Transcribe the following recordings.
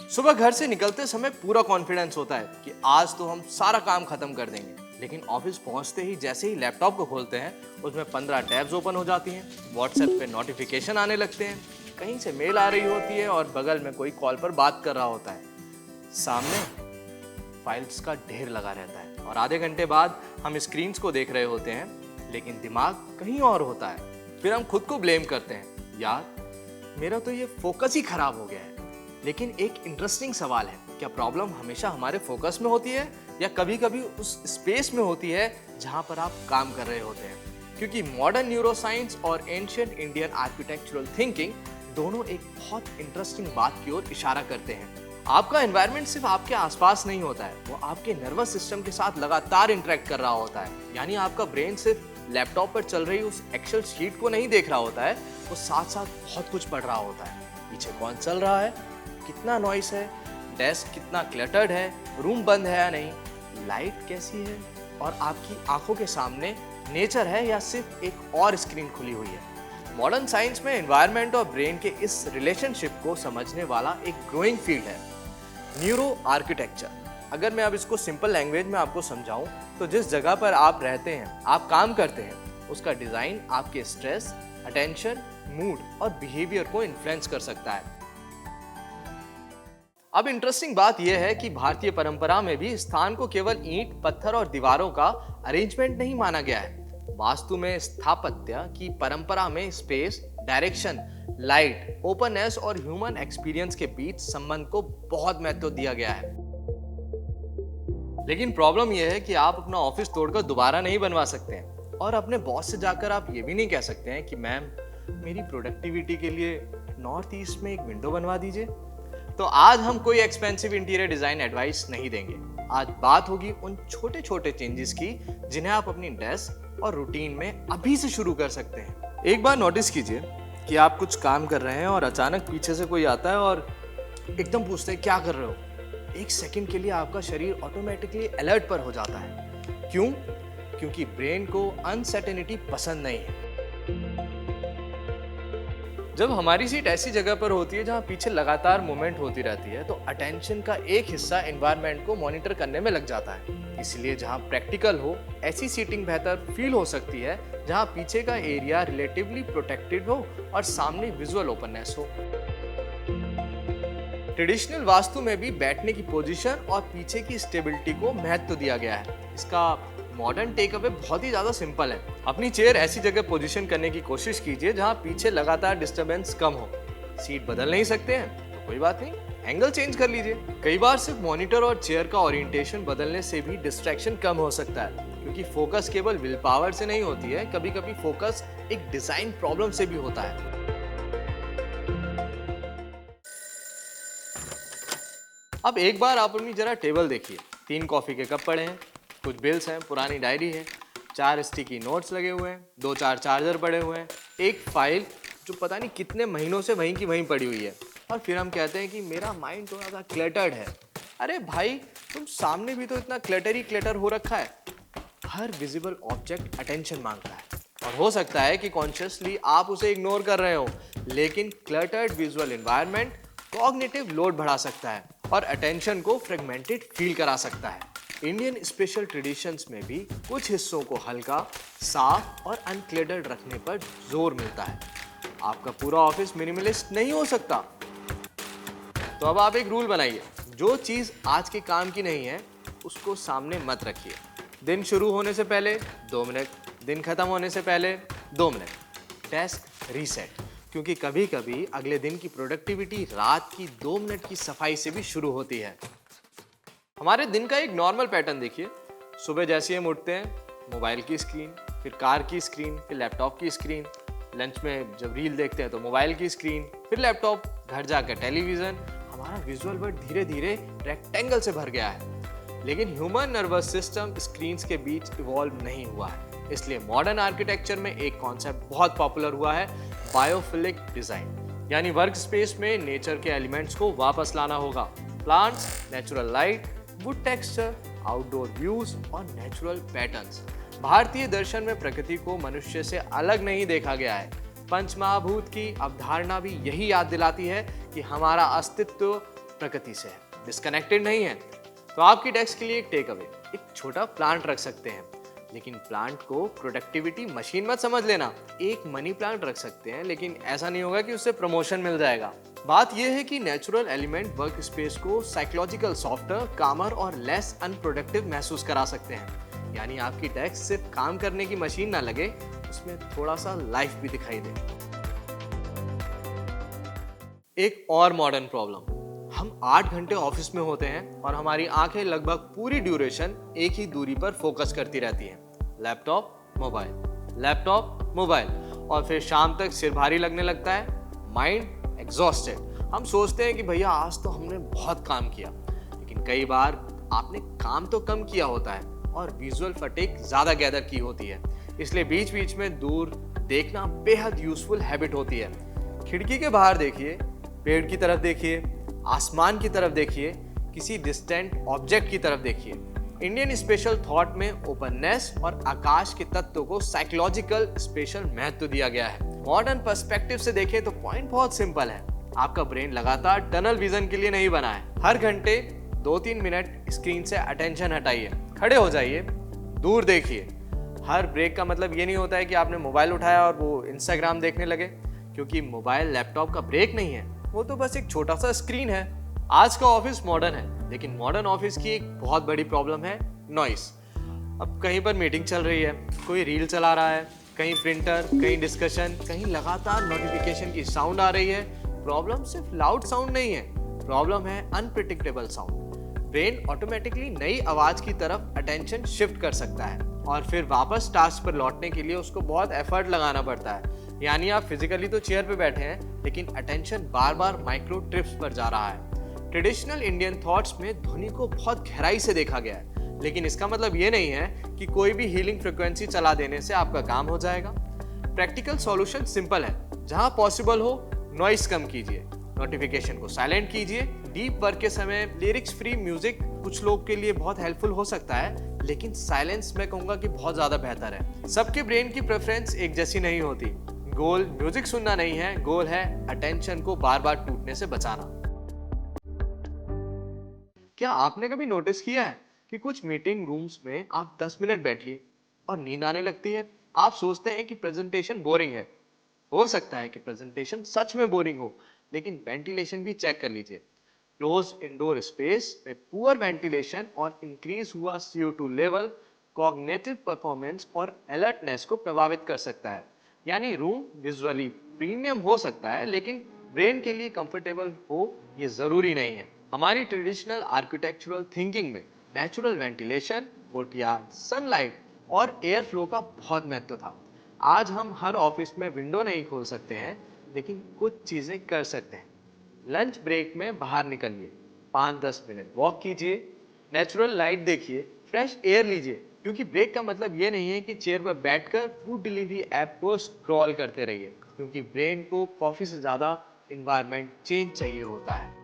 सुबह घर से निकलते समय पूरा कॉन्फिडेंस होता है कि आज तो हम सारा काम खत्म कर देंगे, लेकिन ऑफिस पहुंचते ही जैसे ही लैपटॉप को खोलते हैं उसमें 15 टैब्स ओपन हो जाती हैं, व्हाट्सएप पे नोटिफिकेशन आने लगते हैं, कहीं से मेल आ रही होती है और बगल में कोई कॉल पर बात कर रहा होता है। सामने फाइल्स का ढेर लगा रहता है और आधे घंटे बाद हम स्क्रीन्स को देख रहे होते हैं, लेकिन दिमाग कहीं और होता है। फिर हम खुद को ब्लेम करते हैं, यार मेरा तो ये फोकस ही खराब हो गया है। लेकिन एक इंटरेस्टिंग सवाल है, क्या प्रॉब्लम हमेशा हमारे फोकस में होती है या कभी कभी उस स्पेस में होती है जहां पर आप काम कर रहे होते हैं? क्योंकि मॉडर्न न्यूरोसाइंस और एंशिएंट इंडियन आर्किटेक्चरल थिंकिंग दोनों एक बहुत इंटरेस्टिंग बात की ओर इशारा करते हैं। आपका एनवायरनमेंट सिर्फ आपके आसपास नहीं होता है, वो आपके नर्वस सिस्टम के साथ लगातार इंटरेक्ट कर रहा होता है। यानी आपका ब्रेन सिर्फ लैपटॉप पर चल रही उस एक्सेल शीट को नहीं देख रहा होता है, वो साथ साथ बहुत कुछ पढ़ रहा होता है। पीछे कौन चल रहा है, कितना नॉइस है, डेस्क कितना क्लटर्ड है, रूम बंद है या नहीं, लाइट कैसी है, और आपकी आंखों के सामने नेचर है या सिर्फ एक और स्क्रीन खुली हुई है। मॉडर्न साइंस में एनवायरनमेंट और ब्रेन के इस रिलेशनशिप को समझने वाला एक ग्रोइंग फील्ड है, न्यूरो आर्किटेक्चर। अगर मैं अब इसको सिंपल लैंग्वेज में आपको समझाऊं तो जिस जगह पर आप रहते हैं, आप काम करते हैं, उसका डिजाइन आपके स्ट्रेस, अटेंशन, मूड और बिहेवियर को इन्फ्लुएंस कर सकता है। अब इंटरेस्टिंग बात यह है कि भारतीय परंपरा में भी स्थान को केवल ईंट, पत्थर और दीवारों का अरेंजमेंट नहीं माना गया है। वास्तु में स्थापत्य की परंपरा में स्पेस, डायरेक्शन, लाइट, ओपननेस और ह्यूमन एक्सपीरियंस के बीच संबंध को बहुत महत्व दिया गया है। लेकिन प्रॉब्लम यह है कि आप अपना ऑफिस तोड़कर दोबारा नहीं बनवा सकते हैं, और अपने बॉस से जाकर आप ये भी नहीं कह सकते हैं कि मैम मेरी प्रोडक्टिविटी के लिए नॉर्थ ईस्ट में एक विंडो बनवा दीजिए। तो आज हम कोई एक्सपेंसिव इंटीरियर डिजाइन एडवाइस नहीं देंगे। आज बात होगी उन छोटे छोटे चेंजेस की जिन्हें आप अपनी डेस्क और रूटीन में अभी से शुरू कर सकते हैं। एक बार नोटिस कीजिए कि आप कुछ काम कर रहे हैं और अचानक पीछे से कोई आता है और एकदम पूछते हैं क्या कर रहे हो। एक सेकंड के लिए आपका शरीर ऑटोमेटिकली अलर्ट पर हो जाता है। क्यों? क्योंकि ब्रेन को अनसर्टेनिटी पसंद नहीं है। जब हमारी सीट ऐसी जगह पर होती है जहां पीछे लगातार मूवमेंट होती रहती है, तो अटेंशन का एक हिस्सा एनवायरनमेंट को मॉनिटर करने में लग जाता है। इसलिए जहां प्रैक्टिकल हो, ऐसी सीटिंग बेहतर फील हो सकती है जहां पीछे का एरिया रिलेटिवली प्रोटेक्टेड हो और सामने विजुअल ओपननेस हो। ट्रेडिशनल वास्तु में भी बैठने की पोजीशन और पीछे की स्टेबिलिटी को महत्व दिया गया है। इसका मॉडर्न टेक अवे बहुत ही ज्यादा सिंपल है। अपनी चेयर ऐसी जगह पोजीशन करने की कोशिश कीजिए जहां पीछे लगातार डिस्टरबेंस कम हो। सीट बदल नहीं सकते हैं तो कोई बात नहीं, एंगल चेंज कर लीजिए। कई बार सिर्फ मॉनिटर और चेयर का ओरिएंटेशन बदलने से भी डिस्ट्रैक्शन कम हो सकता है, क्योंकि फोकस केवल विल पावर से नहीं होती है, कभी कभी फोकस एक डिजाइन प्रॉब्लम से भी होता है। अब एक बार आप अपनी जरा टेबल देखिए। 3 कॉफी के कप पड़े हैं, कुछ बिल्स हैं, पुरानी डायरी है, 4 स्टिकी नोट्स लगे हुए हैं, 2-4 चार्जर पड़े हुए हैं, एक फाइल जो पता नहीं कितने महीनों से वहीं की वहीं पड़ी हुई है, और फिर हम कहते हैं कि मेरा माइंड थोड़ा सा क्लटर्ड है। अरे भाई, तुम सामने भी तो इतना क्लटर हो रखा है। हर विजिबल ऑब्जेक्ट अटेंशन मांगता है, और हो सकता है कि कॉन्शियसली आप उसे इग्नोर कर रहे हो, लेकिन cluttered visual environment cognitive load बढ़ा सकता है और अटेंशन को फ्रेगमेंटेड फील करा सकता है। इंडियन स्पेशल ट्रेडिशंस में भी कुछ हिस्सों को हल्का, साफ और अनक्लटर्ड रखने पर जोर मिलता है। आपका पूरा ऑफिस मिनिमलिस्ट नहीं हो सकता। तो अब आप एक रूल बनाइए, जो चीज आज के काम की नहीं है उसको सामने मत रखिए। दिन शुरू होने से पहले 2 मिनट, दिन खत्म होने से पहले 2 मिनट। डेस्क रीसेट, क्योंकि कभी कभी अगले दिन की प्रोडक्टिविटी रात की 2 मिनट की सफाई से भी शुरू होती है। हमारे दिन का एक नॉर्मल पैटर्न देखिए। सुबह जैसे हम उठते हैं, मोबाइल की स्क्रीन, फिर कार की स्क्रीन, फिर लैपटॉप की स्क्रीन, लंच में जब रील देखते हैं तो मोबाइल की स्क्रीन, फिर लैपटॉप, घर जाकर टेलीविजन। हमारा विजुअल वर्ल्ड धीरे धीरे रेक्टेंगल से भर गया है। लेकिन ह्यूमन नर्वस सिस्टम स्क्रीन्स के बीच इवॉल्व नहीं हुआ है। इसलिए मॉडर्न आर्किटेक्चर में एक कॉन्सेप्ट बहुत पॉपुलर हुआ है, बायोफिलिक डिजाइन। यानी वर्क स्पेस में नेचर के एलिमेंट्स को वापस लाना होगा। Plants, natural light, would texture, outdoor views और नेचुरल पैटर्न्स। भारतीय दर्शन में प्रकृति को मनुष्य से अलग नहीं देखा गया है। पंचमहाभूत की अवधारणा भी यही याद दिलाती है कि हमारा अस्तित्व प्रकृति से है, डिस्कनेक्टेड नहीं है। तो आपकी डेस्क के लिए एक टेक अवे, एक छोटा प्लांट रख सकते हैं, लेकिन प्लांट को प्रोडक्टिविटी मशीन मत समझ लेना। एक मनी प्लांट रख सकते हैं, लेकिन ऐसा नहीं होगा कि उससे प्रमोशन मिल जाएगा। बात यह है कि नेचुरल एलिमेंट वर्क स्पेस को साइकोलॉजिकल सॉफ्टर, कामर और लेस अनप्रोडक्टिव महसूस करा सकते हैं। यानी आपकी डेस्क सिर्फ काम करने की मशीन ना लगे, उसमें थोड़ा सा लाइफ भी दिखाई दे। एक और मॉडर्न प्रॉब्लम, हम 8 घंटे ऑफिस में होते हैं और हमारी आंखें लगभग पूरी ड्यूरेशन एक ही दूरी पर फोकस करती रहती हैं। लैपटॉप, मोबाइल, और फिर शाम तक सिर भारी लगने लगता है, माइंड एग्जॉस्टेड। हम सोचते हैं कि भैया आज तो हमने बहुत काम किया, लेकिन कई बार आपने काम तो कम किया होता है और विजुअल फटीग ज्यादा गैदर की होती है। इसलिए बीच बीच में दूर देखना बेहद यूजफुल हैबिट होती है। खिड़की के बाहर देखिए, पेड़ की तरफ देखिए, आसमान की तरफ देखिए, किसी डिस्टेंट ऑब्जेक्ट की तरफ देखिए। इंडियन स्पेशल थॉट में ओपननेस और आकाश के तत्व को साइकोलॉजिकल स्पेशल महत्व दिया गया है। मॉडर्न पर्सपेक्टिव से देखें तो पॉइंट बहुत सिंपल है। आपका ब्रेन लगातार टनल विजन के लिए नहीं बना है। हर घंटे 2-3 मिनट स्क्रीन से अटेंशन हटाइए, खड़े हो जाइए, दूर देखिए। हर ब्रेक का मतलब ये नहीं होता है कि आपने मोबाइल उठाया और वो इंस्टाग्राम देखने लगे, क्योंकि मोबाइल लैपटॉप का ब्रेक नहीं है, वो तो बस एक छोटा सा स्क्रीन है। आज का ऑफिस मॉडर्न है, लेकिन मॉडर्न ऑफिस की एक बहुत बड़ी प्रॉब्लम है नॉइस। अब कहीं पर मीटिंग चल रही है, कोई रील चला रहा है, कहीं प्रिंटर, कहीं डिस्कशन, कहीं लगातार नोटिफिकेशन की साउंड आ रही है। प्रॉब्लम सिर्फ लाउड साउंड नहीं है, प्रॉब्लम है अनप्रिडिक्टेबल साउंड। ब्रेन ऑटोमेटिकली नई आवाज की तरफ अटेंशन शिफ्ट कर सकता है और फिर वापस टास्क पर लौटने के लिए उसको बहुत एफर्ट लगाना पड़ता है। यानी आप फिजिकली तो चेयर पे बैठे हैं, लेकिन अटेंशन बार बार माइक्रो ट्रिप्स पर जा रहा है। ट्रेडिशनल इंडियन थॉट्स में ध्वनि को बहुत गहराई से देखा गया है, लेकिन इसका मतलब ये नहीं है कि कोई भी हीलिंग फ्रिक्वेंसी चला देने से आपका काम हो जाएगा। प्रैक्टिकल सॉल्यूशन सिंपल है, जहां पॉसिबल हो नॉइस कम कीजिए, नोटिफिकेशन को साइलेंट कीजिए। डीप वर्क के समय लिरिक्स फ्री म्यूजिक कुछ लोग के लिए बहुत हेल्पफुल हो सकता है, लेकिन साइलेंस मैं कहूंगा कि बहुत ज्यादा बेहतर है। सबके ब्रेन की प्रेफरेंस एक जैसी नहीं होती। गोल म्यूजिक सुनना नहीं है, गोल है अटेंशन को बार बार टूटने से बचाना। क्या आपने कभी नोटिस किया है कि कुछ मीटिंग रूम्स में आप 10 मिनट बैठिए और नींद आने लगती है? आप सोचते हैं कि प्रेजेंटेशन बोरिंग है। हो सकता है कि प्रेजेंटेशन सच में बोरिंग हो, लेकिन वेंटिलेशन भी चेक कर लीजिए। क्लोज इंडोर स्पेस में पुअर वेंटिलेशन और इंक्रीज हुआ CO2 लेवल कॉग्निटिव परफॉर्मेंस और अलर्टनेस को प्रभावित कर सकता है। यानी रूम विजुअली प्रीमियम हो सकता है, लेकिन ब्रेन के लिए कंफर्टेबल हो ये जरूरी नहीं है। हमारी ट्रेडिशनल आर्किटेक्चरल थिंकिंग में नेचुरल वेंटिलेशन, कोर्टयार्ड, सनलाइट और एयर फ्लो का बहुत महत्व था। आज हम हर ऑफिस में विंडो नहीं खोल सकते हैं, लेकिन कुछ चीजें कर सकते हैं। लंच ब्रेक में बाहर निकलिए, 5-10 मिनट वॉक कीजिए, नेचुरल लाइट देखिए, फ्रेश एयर लीजिए। क्योंकि ब्रेक का मतलब ये नहीं है कि चेयर पर बैठकर फूड डिलीवरी ऐप को स्क्रॉल करते रहिए, क्योंकि ब्रेन को कॉफी से ज्यादा एनवायरनमेंट चेंज चाहिए होता है।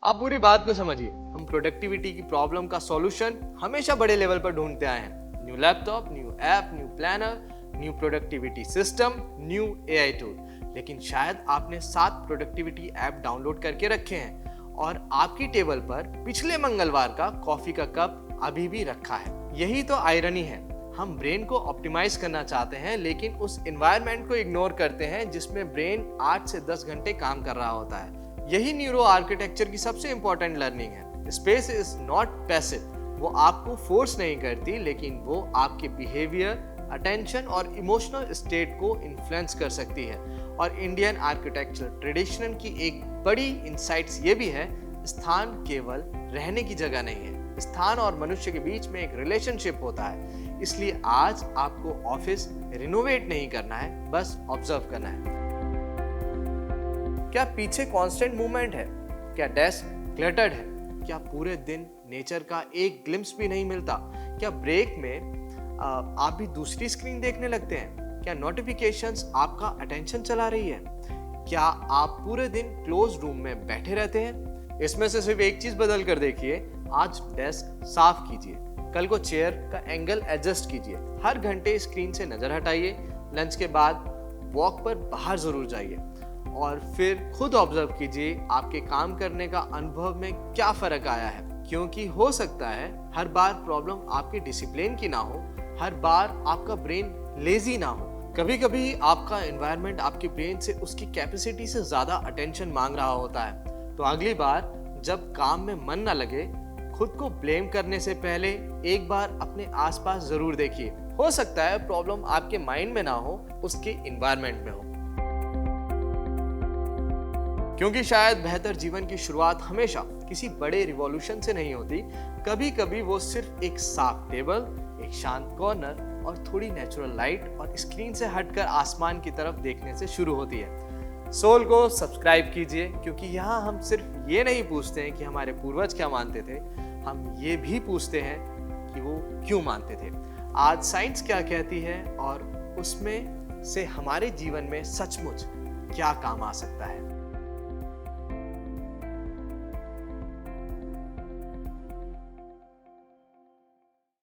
आप पूरी बात को समझिए। हम प्रोडक्टिविटी की प्रॉब्लम का सॉल्यूशन हमेशा बड़े लेवल पर ढूंढते आए हैं। New laptop, new app, new planner, new productivity system, new AI tool. लेकिन शायद आपने 7 प्रोडक्टिविटी ऐप डाउनलोड करके रखे हैं और आपकी टेबल पर पिछले मंगलवार का कॉफी का कप अभी भी रखा है। यही तो आयरनी है। हम ब्रेन को ऑप्टिमाइज करना चाहते हैं, लेकिन उस एनवायरनमेंट को इग्नोर करते हैं जिसमें ब्रेन 8 से 10 घंटे काम कर रहा होता है। यही न्यूरो आर्किटेक्चर की सबसे इंपॉर्टेंट लर्निंग है। Space is not passive. वो आपको फोर्स नहीं करती, लेकिन वो आपके बिहेवियर, अटेंशन और इमोशनल स्टेट को इन्फ्लुएंस कर सकती है। और इंडियन आर्किटेक्चर ट्रेडिशन की एक बड़ी इंसाइट्स ये भी है, स्थान केवल रहने की जगह नहीं है, स्थान और मनुष्य के बीच में एक रिलेशनशिप होता है। इसलिए आज आपको ऑफिस रिनोवेट नहीं करना है, बस ऑब्जर्व करना है। क्या पीछे कांस्टेंट मूवमेंट है? क्या डेस्क क्लटर्ड है? क्या पूरे दिन नेचर का एक ग्लिम्स भी नहीं मिलता? क्या ब्रेक में आप भी दूसरी स्क्रीन देखने लगते हैं? क्या नोटिफिकेशंस आपका अटेंशन चला रही है? क्या आप पूरे दिन क्लोज रूम में बैठे रहते हैं? इसमें से सिर्फ एक चीज बदल कर देखिए। आज डेस्क साफ कीजिए, कल को चेयर का एंगल एडजस्ट कीजिए, हर घंटे स्क्रीन से नजर हटाइए, लंच के बाद वॉक पर बाहर जरूर जाइए। और फिर खुद ऑब्जर्व कीजिए आपके काम करने का अनुभव में क्या फर्क आया है। क्योंकि हो सकता है हर बार प्रॉब्लम आपके डिसिप्लिन की ना हो, हर बार आपका ब्रेन लेजी ना हो। कभी कभी आपका एनवायरनमेंट आपके ब्रेन से उसकी कैपेसिटी से ज्यादा अटेंशन मांग रहा होता है। तो अगली बार जब काम में मन ना लगे, खुद को ब्लेम करने से पहले एक बार अपने आसपास जरूर देखिए। हो सकता है प्रॉब्लम आपके माइंड में ना हो, उसके एनवायरनमेंट में हो। क्योंकि शायद बेहतर जीवन की शुरुआत हमेशा किसी बड़े रिवॉल्यूशन से नहीं होती। कभी कभी वो सिर्फ एक साफ टेबल, एक शांत कॉर्नर और थोड़ी नेचुरल लाइट और स्क्रीन से हटकर आसमान की तरफ देखने से शुरू होती है। सोल को सब्सक्राइब कीजिए, क्योंकि यहाँ हम सिर्फ ये नहीं पूछते हैं कि हमारे पूर्वज क्या मानते थे, हम ये भी पूछते हैं कि वो क्यों मानते थे। आज साइंस क्या कहती है और उसमें से हमारे जीवन में सचमुच क्या काम आ सकता है।